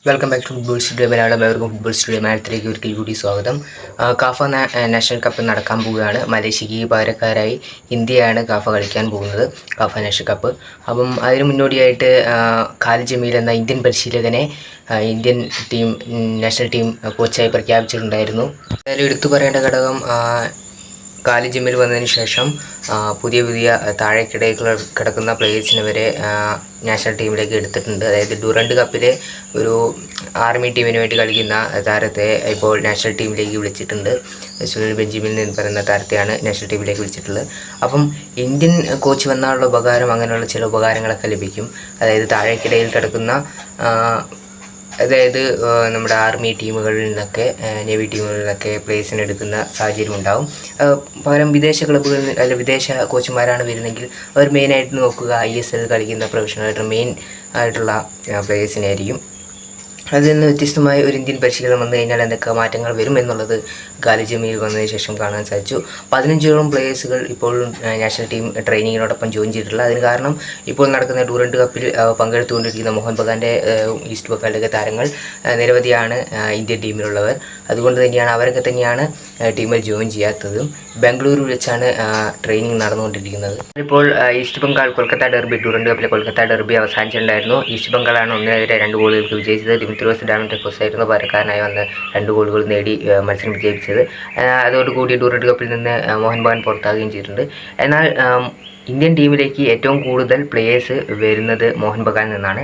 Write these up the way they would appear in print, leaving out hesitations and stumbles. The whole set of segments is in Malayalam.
Welcome back to football studio Malayalam. ഏവർക്കും ഫുട്ബോൾ സ്റ്റുഡിയോ മലയാളത്തിലേക്ക് ഒരിക്കൽ കൂടി സ്വാഗതം. കാഫ നാഷണൽ കപ്പ് നടക്കാൻ പോവുകയാണ്. മലേഷ്യക്ക് പകരക്കാരായി ഇന്ത്യയാണ് കാഫ കളിക്കാൻ പോകുന്നത്, കാഫ നാഷണൽ കപ്പ്. അപ്പം അതിന് മുന്നോടിയായിട്ട് ഖാലിദ് ജമീൽ എന്ന ഇന്ത്യൻ പരിശീലകനെ ഇന്ത്യൻ നാഷണൽ ടീം കോച്ചായി പ്രഖ്യാപിച്ചിട്ടുണ്ടായിരുന്നു. അതിൽ എടുത്തു പറയേണ്ട ഘടകം, ഖാലിദ് ജമീൽ വന്നതിന് ശേഷം പുതിയ താഴേക്കിടയിൽ കിടക്കുന്ന പ്ലേയേഴ്സിനെ വരെ നാഷണൽ ടീമിലേക്ക് എടുത്തിട്ടുണ്ട്. അതായത് ഡ്യൂറൻഡ് കപ്പിലെ ഒരു ആർമി ടീമിന് വേണ്ടി കളിക്കുന്ന താരത്തെ ഇപ്പോൾ നാഷണൽ ടീമിലേക്ക് വിളിച്ചിട്ടുണ്ട്. സുനിൽ ബെഞ്ചമിൻ എന്ന് പറയുന്ന താരത്തെയാണ് നാഷണൽ ടീമിലേക്ക് വിളിച്ചിട്ടുള്ളത്. അപ്പം ഇന്ത്യൻ കോച്ച് വന്നാലുള്ള ഉപകാരം, അങ്ങനെയുള്ള ചില ഉപകാരങ്ങളൊക്കെ ലഭിക്കും. അതായത് താഴേക്കിടയിൽ കിടക്കുന്ന നമ്മുടെ ആർമി ടീമുകളിൽ നിന്നൊക്കെ, നേവി ടീമുകളിൽ നിന്നൊക്കെ പ്ലേയേഴ്സിനെ എടുക്കുന്ന സാഹചര്യം ഉണ്ടാവും. പകരം വിദേശ ക്ലബ്ബുകളിൽ അല്ല വിദേശ കോച്ചുമാരാണ് വരുന്നതെങ്കിൽ അവർ മെയിനായിട്ട് നോക്കുക ISL കളിക്കുന്ന പ്രൊഫഷണലായിട്ട് മെയിൻ ആയിട്ടുള്ള പ്ലേയേഴ്സിനെ ആയിരിക്കും. അതിൽ നിന്ന് വ്യത്യസ്തമായ ഒരു ഇന്ത്യൻ പരിശീലനം വന്നു കഴിഞ്ഞാൽ എന്തൊക്കെ മാറ്റങ്ങൾ വരും എന്നുള്ളത് ഖാലിദ് ജമീൽ വന്നതിന് ശേഷം കാണാൻ സാധിച്ചു. 15ഓളം പ്ലേയേഴ്സുകൾ ഇപ്പോൾ നാഷണൽ ടീം ട്രെയിനിങ്ങിനോടൊപ്പം ജോയിൻ ചെയ്തിട്ടുള്ളത്. അതിന് കാരണം ഇപ്പോൾ നടക്കുന്ന ഡ്യൂറൻഡ് കപ്പിൽ പങ്കെടുത്തുകൊണ്ടിരിക്കുന്ന മോഹൻ ബഗാൻ്റെ ഈസ്റ്റ് ബംഗാളിലെ താരങ്ങൾ നിരവധിയാണ് ഇന്ത്യൻ ടീമിലുള്ളവർ. അതുകൊണ്ട് തന്നെയാണ് അവരൊക്കെ തന്നെയാണ് ടീമിൽ ജോയിൻ ചെയ്യാത്തതും. ബാംഗ്ലൂരിൽ വെച്ചാണ് ട്രെയിനിങ് നടന്നുകൊണ്ടിരിക്കുന്നത്. ഇപ്പോൾ East Bengal Kolkata derby, Durand കപ്പിലെ കൊൽക്കത്ത ഡെർബി അവസാനിച്ചിട്ടുണ്ടായിരുന്നു. ഈസ്റ്റ് ബംഗാളാണ് 1-നെതിരെ 2 ഗോളുകൾക്ക് വിജയിച്ചത്. ദിമിത്രിയോസ് ഡാമിറ്റക്കോസ് ആയിരുന്നു പകരക്കാരനായി വന്ന് 2 ഗോളുകൾ നേടി മത്സരം വിജയിച്ചത്. അതോടുകൂടി ഡ്യൂറൻഡ് കപ്പിൽ നിന്ന് മോഹൻ ബഗാൻ പുറത്താകുകയും ചെയ്തിട്ടുണ്ട്. എന്നാൽ ഇന്ത്യൻ ടീമിലേക്ക് ഏറ്റവും കൂടുതൽ പ്ലേയേഴ്സ് വരുന്നത് മോഹൻ ബഗാനിൽ നിന്നാണ്.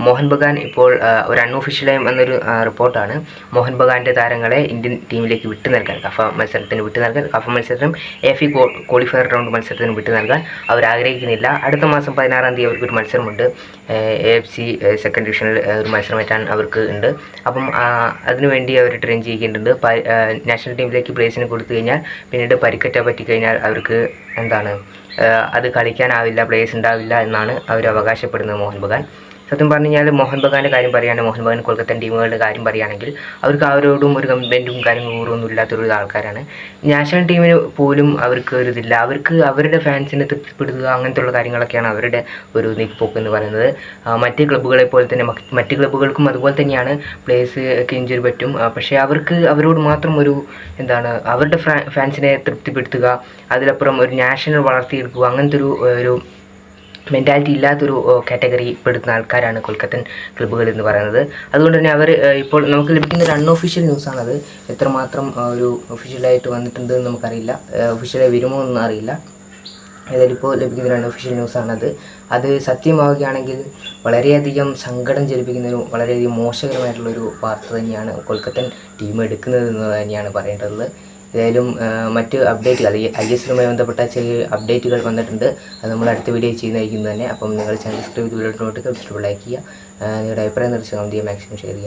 മോഹൻ ബഗാൻ ഇപ്പോൾ ഒരു അൺഒഫീഷ്യലായി വന്നൊരു റിപ്പോർട്ടാണ്, മോഹൻ ബഗാൻ്റെ താരങ്ങളെ ഇന്ത്യൻ ടീമിലേക്ക് വിട്ടു നൽകാൻ, കഫ മത്സരത്തിന് വിട്ടു നൽകാൻ, കഫ മത്സരം AFC ക്വാളിഫയർ റൗണ്ട് മത്സരത്തിന് വിട്ടു നൽകാൻ അവർ ആഗ്രഹിക്കുന്നില്ല. അടുത്ത മാസം 16-ാം തീയതി അവർക്കൊരു മത്സരമുണ്ട്. AFC സെക്കൻഡ് ഡിവിഷനിൽ ഒരു മത്സരമേറ്റാൻ അവർക്ക് ഉണ്ട്. അപ്പം അതിനുവേണ്ടി അവർ ട്രെയിൻ ചെയ്യിക്കേണ്ടതുണ്ട്. നാഷണൽ ടീമിലേക്ക് പ്ലേയേഴ്സിനെ കൊടുത്തു കഴിഞ്ഞാൽ പിന്നീട് പരിക്കേറ്റ പറ്റിക്കഴിഞ്ഞാൽ അവർക്ക് അത് കളിക്കാനാവില്ല, പ്ലേയേഴ്സ് ഉണ്ടാവില്ല എന്നാണ് അവർ അവകാശപ്പെടുന്നത് മോഹൻ ബഗാൻ. സത്യം പറഞ്ഞു കഴിഞ്ഞാൽ മോഹൻ ബഗാൻ്റെ കാര്യം പറയുകയാണെങ്കിൽ, മോഹൻ ബഗാൻ കൊൽക്കത്തൻ ടീമുകളുടെ കാര്യം പറയുകയാണെങ്കിൽ അവർക്ക് അവരോടും ഒരു കമ്മിറ്റ്മെൻറ്റും കാര്യങ്ങളും ഒന്നും ഇല്ലാത്തൊരു ആൾക്കാരാണ്. നാഷണൽ ടീമിന് പോലും അവർക്ക് ഒരു ഇതില്ല. അവർക്ക് അവരുടെ ഫാൻസിനെ തൃപ്തിപ്പെടുത്തുക, അങ്ങനത്തെ കാര്യങ്ങളൊക്കെയാണ് അവരുടെ ഒരു നീക്കുപോക്ക് എന്ന് പറയുന്നത്. മറ്റ് ക്ലബ്ബുകളെ പോലെ തന്നെ മറ്റ് ക്ലബ്ബുകൾക്കും അതുപോലെ തന്നെയാണ്, പ്ലേയേഴ്സ് ഒക്കെ ഇഞ്ചുറി പറ്റും. പക്ഷേ അവരോട് മാത്രം അവരുടെ ഫാൻസിനെ തൃപ്തിപ്പെടുത്തുക, അതിലപ്പുറം ഒരു നാഷണൽ വളർത്തിയെടുക്കുക, അങ്ങനത്തെ ഒരു മെൻറ്റാലിറ്റി ഇല്ലാത്തൊരു കാറ്റഗറി പെടുന്ന ആൾക്കാരാണ് കൊൽക്കത്തൻ ക്ലബ്ബുകൾ എന്ന് പറയുന്നത്. അതുകൊണ്ട് തന്നെ അവർ ഇപ്പോൾ നമുക്ക് ലഭിക്കുന്ന ഒരു അൺഒഫീഷ്യൽ ന്യൂസാണത്. എത്രമാത്രം ഒരു ഒഫീഷ്യലായിട്ട് വന്നിട്ടുണ്ടെന്ന് നമുക്കറിയില്ല, ഒഫീഷ്യലായി വരുമോ എന്നൊന്നും അറിയില്ല. ഏതായാലും ഇപ്പോൾ ലഭിക്കുന്ന ഒരു അൺഒഫീഷ്യൽ ന്യൂസാണത്. അത് സത്യമാവുകയാണെങ്കിൽ വളരെയധികം സങ്കടം ജനിപ്പിക്കുന്നൊരു വളരെയധികം മോശകരമായിട്ടുള്ളൊരു വാർത്ത തന്നെയാണ് കൊൽക്കത്തൻ ടീം എടുക്കുന്നത് എന്ന് തന്നെയാണ് പറയേണ്ടത്. ഏതായാലും മറ്റ് അപ്ഡേറ്റുകൾ, ISLുമായി ബന്ധപ്പെട്ട ചെറിയ അപ്ഡേറ്റുകൾ വന്നിട്ടുണ്ട്. അത് നമ്മൾ അടുത്ത വീഡിയോ ചെയ്യുന്നതായിരിക്കും തന്നെ. അപ്പം നിങ്ങൾ ചാനൽ സബ്സ്ക്രൈബ് ചെയ്ത് വീഡിയോ ഇഷ്ടപ്പെട്ട ലൈക്ക് ചെയ്യുക. നിങ്ങളുടെ അഭിപ്രായം നിർദ്ദേശം കമന്റ് ചെയ്യുക, മാക്സിമം ഷെയർ ചെയ്യുക.